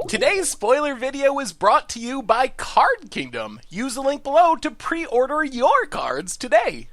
Today's spoiler video is brought to you by Card Kingdom. Use the link below to pre-order your cards today.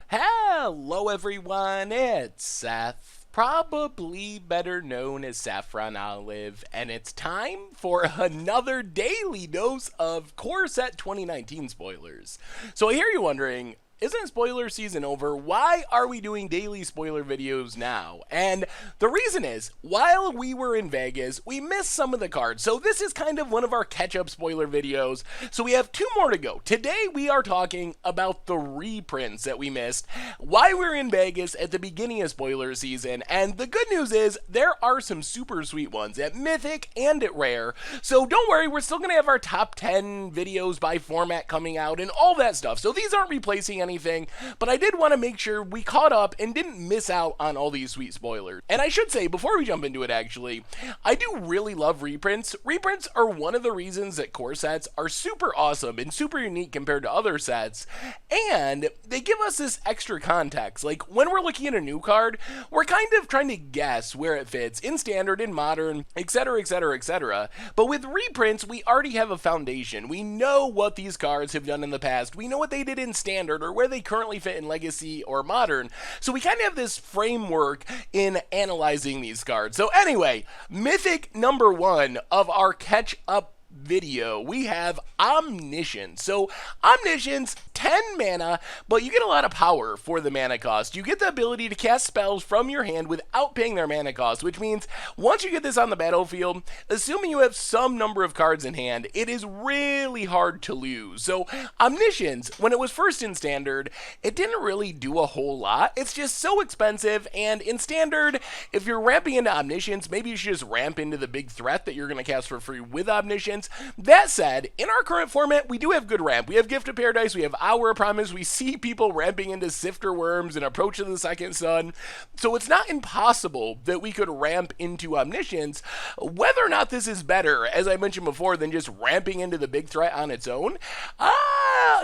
Hello everyone, it's Seth, probably better known as Saffron Olive, and it's time for another daily dose of Core Set 2019 spoilers. So I hear you wondering, isn't spoiler season over? Why are we doing daily spoiler videos now? And the reason is, while we were in Vegas, we missed some of the cards. So this is kind of one of our catch-up spoiler videos. So we have two more to go. Today we are talking about the reprints that we missed while we were in Vegas at the beginning of spoiler season. And the good news is, there are some super sweet ones at Mythic and at Rare. So don't worry, we're still going to have our top 10 videos by format coming out and all that stuff. So these aren't replacing anything, but I did want to make sure we caught up and didn't miss out on all these sweet spoilers. And I should say, before we jump into it actually, I do really love reprints. Reprints are one of the reasons that core sets are super awesome and super unique compared to other sets, and they give us this extra context. Like, when we're looking at a new card, we're kind of trying to guess where it fits in standard, in modern, etc, etc, etc. But with reprints, we already have a foundation. We know what these cards have done in the past. We know what they did in standard, or where they currently fit in legacy or modern. So we kind of have this framework in analyzing these cards. So anyway, Mythic number 1 of our catch up video, we have Omniscience. So Omniscience, 10 mana, but you get a lot of power for the mana cost. You get the ability to cast spells from your hand without paying their mana cost, which means once you get this on the battlefield, assuming you have some number of cards in hand, it is really hard to lose. So Omniscience, when it was first in standard, it didn't really do a whole lot. It's just so expensive, and in standard, if you're ramping into Omniscience, maybe you should just ramp into the big threat that you're going to cast for free with Omniscience. That said, in our current format, we do have good ramp. We have Gift of Paradise, we have Hour of Promise, we see people ramping into Sifter Worms and Approach of the Second Sun. So it's not impossible that we could ramp into Omniscience. Whether or not this is better, as I mentioned before, than just ramping into the big threat on its own,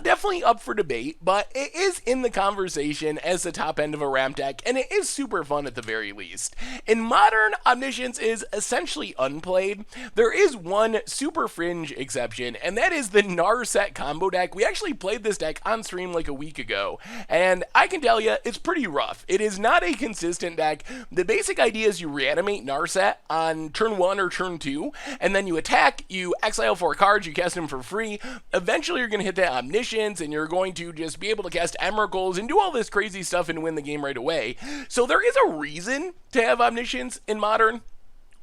definitely up for debate, but it is in the conversation as the top end of a ramp deck, and it is super fun at the very least. In modern, Omniscience is essentially unplayed. There is one super fringe exception, and that is the Narset combo deck. We actually played this deck on stream like a week ago, and I can tell you, it's pretty rough. It is not a consistent deck. The basic idea is you reanimate Narset on turn 1 or turn 2, and then you attack, you exile 4 cards, you cast them for free. Eventually you're going to hit that Omniscience, and you're going to just be able to cast Emeralds and do all this crazy stuff and win the game right away. So there is a reason to have Omniscience in Modern,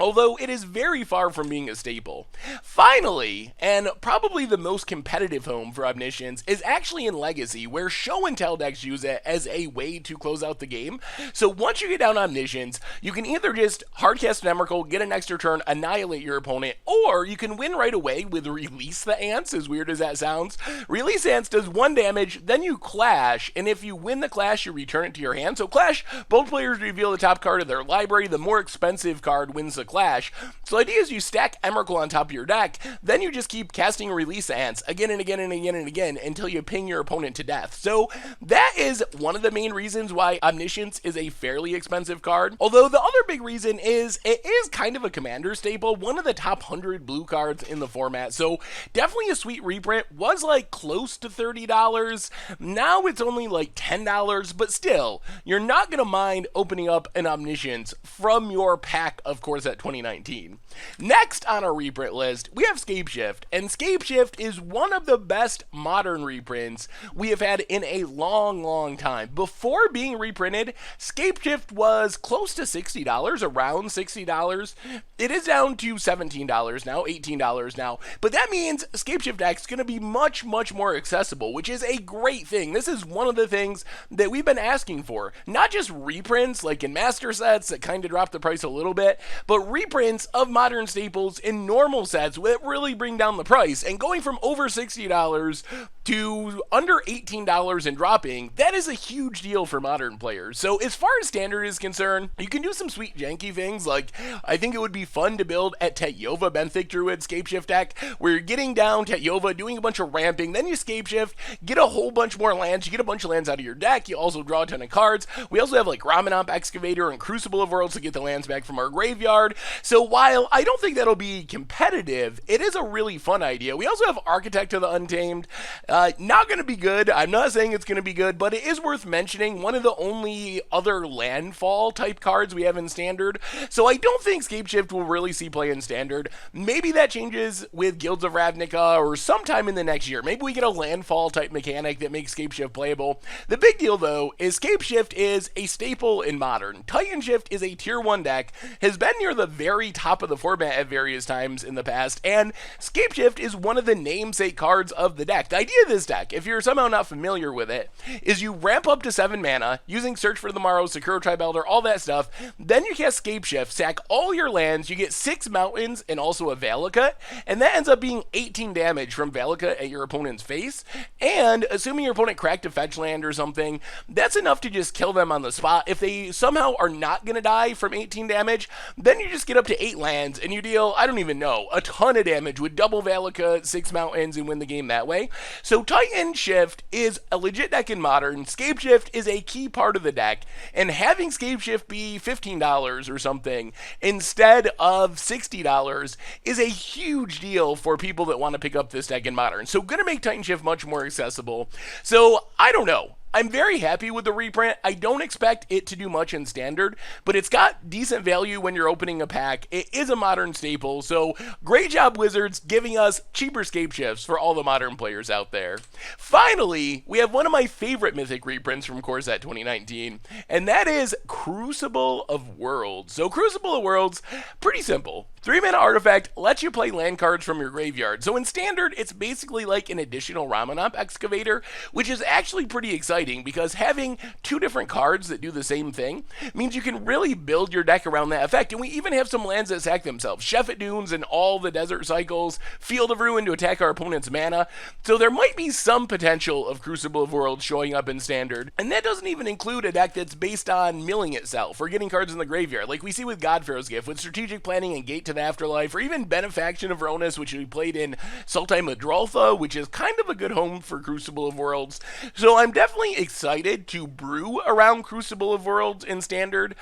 although it is very far from being a staple. Finally, and probably the most competitive home for Omniscience, is actually in Legacy, where show and tell decks use it as a way to close out the game. So once you get down Omniscience, you can either just hardcast an Emrakul, get an extra turn, annihilate your opponent, or you can win right away with Release the Ants, as weird as that sounds. Release Ants does 1 damage, then you clash, and if you win the clash, you return it to your hand. So clash, both players reveal the top card of their library, the more expensive card wins the clash. So the idea is you stack Emrakul on top of your deck, then you just keep casting Release Ants again and again and again and again until you ping your opponent to death. So that is one of the main reasons why Omniscience is a fairly expensive card. Although the other big reason is it is kind of a commander staple, one of the top 100 blue cards in the format. So definitely a sweet reprint. Was like close to $30. Now it's only like $10, but still, you're not going to mind opening up an Omniscience from your pack of Core Set 2019. Next on our reprint list, we have Scapeshift, and Scapeshift is one of the best modern reprints we have had in a long time. Before being reprinted, Scapeshift was close to $60, around $60. It is down to $17 now, $18 now, but that means Scapeshift deck is going to be much more accessible, which is a great thing. This is one of the things that we've been asking for. Not just reprints like in master sets that kind of dropped the price a little bit, but reprints of modern staples in normal sets that really bring down the price. And going from over $60 to under $18 and dropping, that is a huge deal for modern players. So as far as standard is concerned, you can do some sweet janky things, like I think it would be fun to build at Tetyova Benthic Druid Scapeshift deck, where you're getting down Tetyova, doing a bunch of ramping, then you Scapeshift, get a whole bunch more lands, you get a bunch of lands out of your deck, you also draw a ton of cards. We also have like Ramanamp Excavator and Crucible of Worlds to get the lands back from our graveyard. standard. So while I don't think that'll be competitive, it is a really fun idea. We also have Architect of the Untamed. Not going to be good. I'm not saying it's going to be good, but it is worth mentioning. One of the only other landfall type cards we have in standard. So I don't think Scapeshift will really see play in standard. Maybe that changes with Guilds of Ravnica or sometime in the next year. Maybe we get a landfall type mechanic that makes Scapeshift playable. The big deal though is Scapeshift is a staple in Modern. Titan Shift is a tier 1 deck, has been near the very top of the format at various times in the past, and Scapeshift is one of the namesake cards of the deck. The idea of this deck, if you're somehow not familiar with it, is you ramp up to 7 mana using Search for the Morrow, Sakura Tribe Elder, all that stuff. Then you cast Scapeshift, sack all your lands, you get 6 mountains and also a Valakut, and that ends up being 18 damage from Valakut at your opponent's face. And assuming your opponent cracked a fetch land or something, that's enough to just kill them on the spot. If they somehow are not going to die from 18 damage, then you just get up to 8 lands and you deal, I don't even know, a ton of damage with double Valakut, 6 mountains, and win the game that way. So Titan Shift is a legit deck in Modern. Scapeshift is a key part of the deck, and having Scapeshift be $15 or something instead of $60 is a huge deal for people that want to pick up this deck in Modern. So going to make Titan Shift much more accessible. So I don't know. I'm very happy with the reprint. I don't expect it to do much in Standard, but it's got decent value when you're opening a pack. It is a Modern staple, so great job, Wizards, giving us cheaper Scapeshifts for all the Modern players out there. Finally, we have one of my favorite Mythic reprints from Core Set 2019, and that is Crucible of Worlds. So Crucible of Worlds, pretty simple. 3-mana artifact lets you play land cards from your graveyard. So in Standard, it's basically like an additional Ramanop Excavator, which is actually pretty exciting because having 2 different cards that do the same thing means you can really build your deck around that effect. And we even have some lands that sack themselves. Sheffet Dunes and all the Desert Cycles, Field of Ruin to attack our opponent's mana. So there might be some potential of Crucible of Worlds showing up in Standard. And that doesn't even include a deck that's based on milling itself or getting cards in the graveyard, like we see with Godpharaoh's Gift, with Strategic Planning and Gate to the Afterlife, or even Benefaction of Ronus, which we played in Sultai Madraltha, which is kind of a good home for Crucible of Worlds. So I'm definitely excited to brew around Crucible of Worlds in Standard.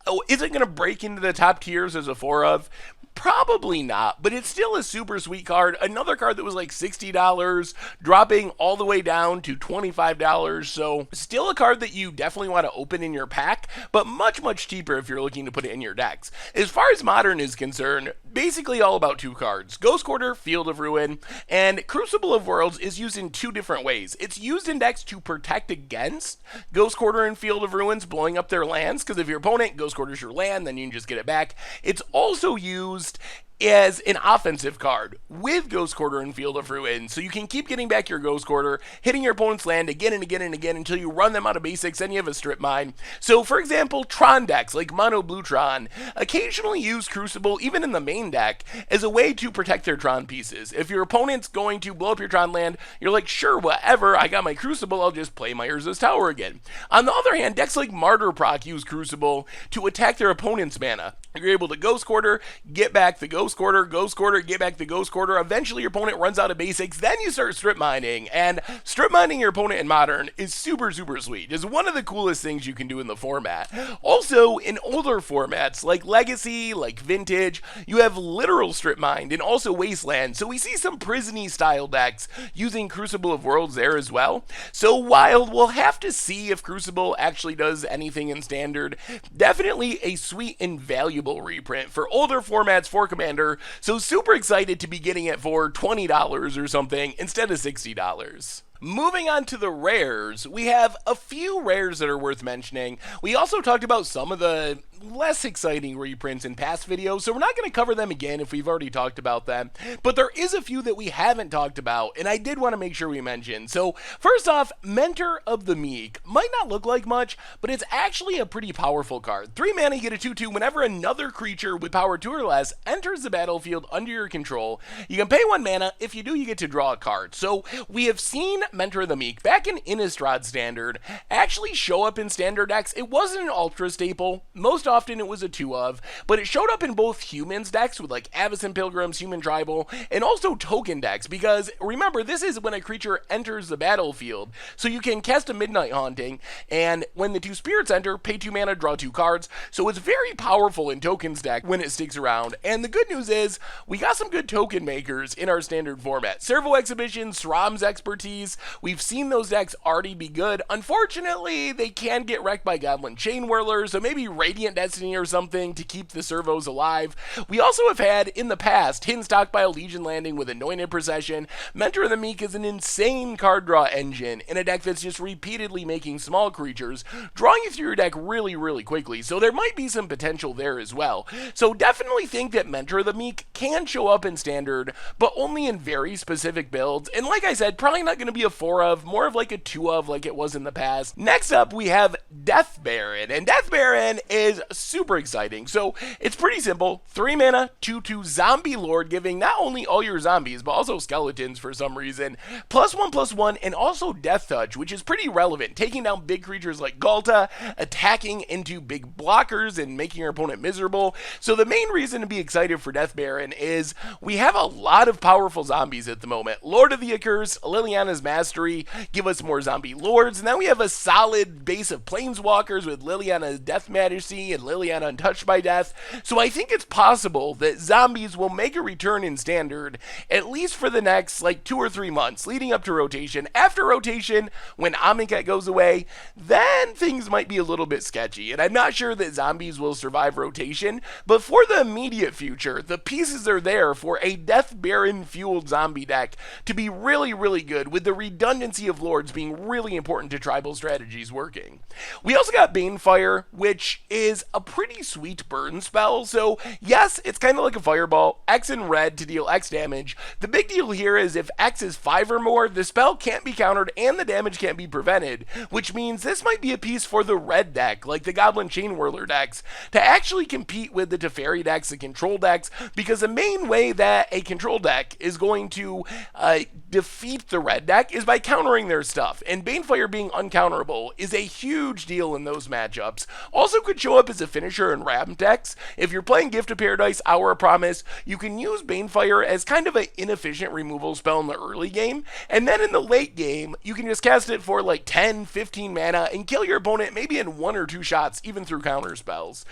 Oh, is it going to break into the top tiers as a 4 of? Probably not, but it's still a super sweet card. Another card that was like $60, dropping all the way down to $25. So still a card that you definitely want to open in your pack, but much, much cheaper if you're looking to put it in your decks. As far as Modern is concerned, basically all about 2 cards. Ghost Quarter, Field of Ruin, and Crucible of Worlds is used in 2 different ways. It's used in decks to protect against Ghost Quarter and Field of Ruins blowing up their lands, because if your opponent Ghost Quarters your land, then you can just get it back. It's also used as an offensive card with Ghost Quarter and Field of Ruin, so you can keep getting back your Ghost Quarter, hitting your opponent's land again and again and again until you run them out of basics, then you have a strip mine. So for example, Tron decks like Mono Blue Tron occasionally use Crucible, even in the main deck, as a way to protect their Tron pieces. If your opponent's going to blow up your Tron land, you're like, sure, whatever, I got my Crucible, I'll just play my Urza's Tower again. On the other hand, decks like Martyr Proc use Crucible to attack their opponent's mana. You're able to Ghost Quarter, get back the Ghost Quarter, get back the Ghost Quarter. Eventually your opponent runs out of basics, then you start strip mining, and strip mining your opponent in Modern is super, super sweet. It's one of the coolest things you can do in the format. Also, in older formats like Legacy, like Vintage, you have literal strip mined and also Wasteland, so we see some Prison-y style decks using Crucible of Worlds there as well. So while we'll have to see if Crucible actually does anything in Standard, definitely a sweet and valuable reprint for older formats for Commander, so super excited to be getting it for $20 or something instead of $60. Moving on to the rares, we have a few rares that are worth mentioning. We also talked about some of the less exciting reprints in past videos, so we're not going to cover them again if we've already talked about them, but there is a few that we haven't talked about, and I did want to make sure we mention. So first off, Mentor of the Meek might not look like much, but it's actually a pretty powerful card. 3 mana, you get a 2/2 whenever another creature with power 2 or less enters the battlefield under your control. You can pay 1 mana. If you do, you get to draw a card. So we have seen Mentor of the Meek back in Innistrad Standard actually show up in Standard decks. It wasn't an ultra staple. Most often it was a 2 of, but it showed up in both humans decks with like Avacyn Pilgrims, Human Tribal, and also token decks, because remember, this is when a creature enters the battlefield. So you can cast a Midnight Haunting, and when the 2 spirits enter, pay 2 mana, draw 2 cards. So it's very powerful in tokens deck when it sticks around. And the good news is, we got some good token makers in our standard format. Servo Exhibition, SRAM's Expertise, we've seen those decks already be good. Unfortunately, they can get wrecked by Goblin Chain Whirler, so maybe Radiant Destiny or something to keep the servos alive. We also have had, in the past, Hidden Stockpile Legion Landing with Anointed Procession. Mentor of the Meek is an insane card draw engine in a deck that's just repeatedly making small creatures, drawing you through your deck really, really quickly, so there might be some potential there as well. So definitely think that Mentor of the Meek can show up in Standard, but only in very specific builds, and like I said, probably not going to be a 4 of, more of like a 2 of like it was in the past. Next up, we have Death Baron, and Death Baron is super exciting. So it's pretty simple: 3 mana, 2/2 Zombie Lord, giving not only all your zombies, but also skeletons for some reason, +1/+1, and also Death Touch, which is pretty relevant, taking down big creatures like Galta, attacking into big blockers and making your opponent miserable. So the main reason to be excited for Death Baron is we have a lot of powerful zombies at the moment. Lord of the Accursed, Liliana's Mastery give us more zombie lords, and then we have a solid base of planeswalkers with Liliana's Death Majesty and Liliana Untouched by Death. So I think it's possible that zombies will make a return in Standard, at least for the next like 2 or 3 months leading up to rotation. After rotation, when Amonkhet goes away, then things might be a little bit sketchy, and I'm not sure that zombies will survive rotation, but for the immediate future, the pieces are there for a Death Baron fueled zombie deck to be really, really good, with the redundancy of lords being really important to tribal strategies working. We also got Bane Fire, which is a pretty sweet burn spell. So yes, it's kind of like a fireball, X in red to deal X damage. The big deal here is if X is 5 or more, the spell can't be countered and the damage can't be prevented, which means this might be a piece for the red deck, like the Goblin Chain Whirler decks, to actually compete with the Teferi decks, the control decks, because the main way that a control deck is going to defeat the red deck is by countering their stuff, and Bane Fire being uncounterable is a huge deal in those matchups. Also could show up as a finisher in Ram decks. If you're playing Gift of Paradise, Hour of Promise, you can use Bane Fire as kind of an inefficient removal spell in the early game, and then in the late game, you can just cast it for like 10, 15 mana and kill your opponent maybe in 1 or 2 shots, even through counter spells.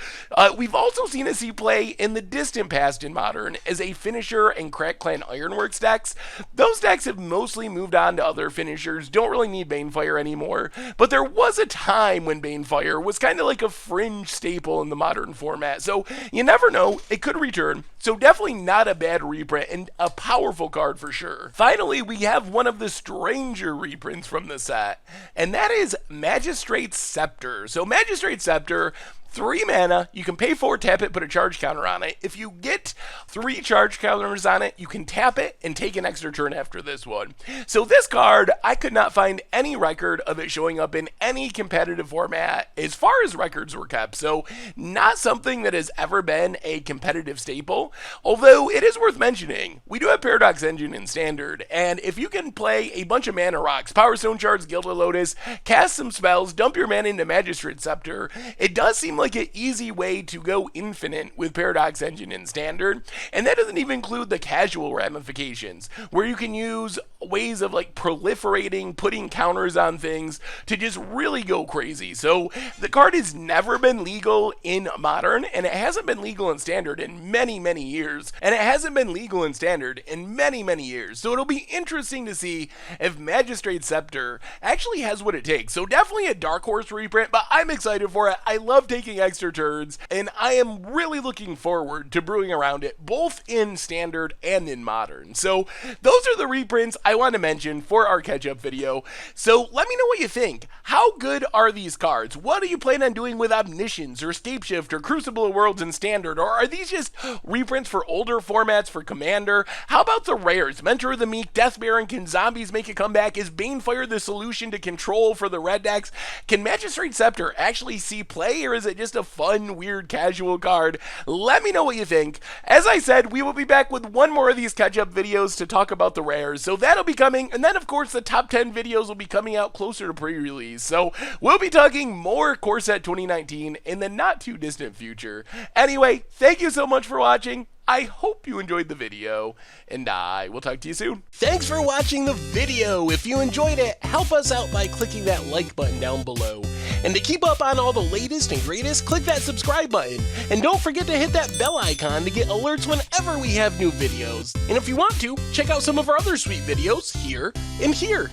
We've also seen it see play in the distant past in Modern as a finisher and Crack Clan Ironworks decks. Those decks have mostly moved on to other finishers, don't really need Bane Fire anymore, but there was a time when Bane Fire was kind of like a fringe staple in the Modern format, so you never know, it could return. So definitely not a bad reprint and a powerful card for sure. Finally, we have one of the stranger reprints from the set, and that is Magistrate Scepter. So Magistrate Scepter, 3 mana, you can pay 4, tap it, put a charge counter on it. If you get 3 charge counters on it, you can tap it and take an extra turn after this one. So this card, I could not find any record of it showing up in any competitive format as far as records were kept. So not something that has ever been a competitive staple. Although it is worth mentioning, we do have Paradox Engine in Standard, and if you can play a bunch of mana rocks, Power Stone Shards, Gilded Lotus, cast some spells, dump your mana into Magistrate Scepter, it does seem like an easy way to go infinite with Paradox Engine in Standard, and that doesn't even include the casual ramifications, where you can use ways of like proliferating, putting counters on things to just really go crazy. So the card has never been legal in Modern, and it hasn't been legal in Standard in many, many years, and it hasn't been legal in Standard in many, many years. So it'll be interesting to see if Magistrate Scepter actually has what it takes. So definitely a dark horse reprint, but I'm excited for it. I love taking extra turns, and I am really looking forward to brewing around it, both in Standard and in Modern. So those are the reprints I want to mention for our catch-up video. So let me know what you think. How good are these cards? What are you planning on doing with Omniscience or Scapeshift or Crucible of Worlds in Standard? Or are these just reprints for older formats for Commander? How about the rares? Mentor of the Meek, Death Baron, can zombies make a comeback? Is Bane Fire the solution to control for the red decks? Can Magistrate Scepter actually see play, or is it just a fun, weird, casual card? Let me know what you think. As I said, we will be back with one more of these catch-up videos to talk about the rares, so that'll be coming, and then of course the top 10 videos will be coming out closer to pre-release, so we'll be talking more Core Set 2019 in the the not too distant future. Anyway, thank you so much for watching. I hope you enjoyed the video, and I will talk to you soon. Thanks for watching the video. If you enjoyed it, help us out by clicking that like button down below. And to keep up on all the latest and greatest, click that subscribe button. And don't forget to hit that bell icon to get alerts whenever we have new videos. And if you want to, check out some of our other sweet videos here and here.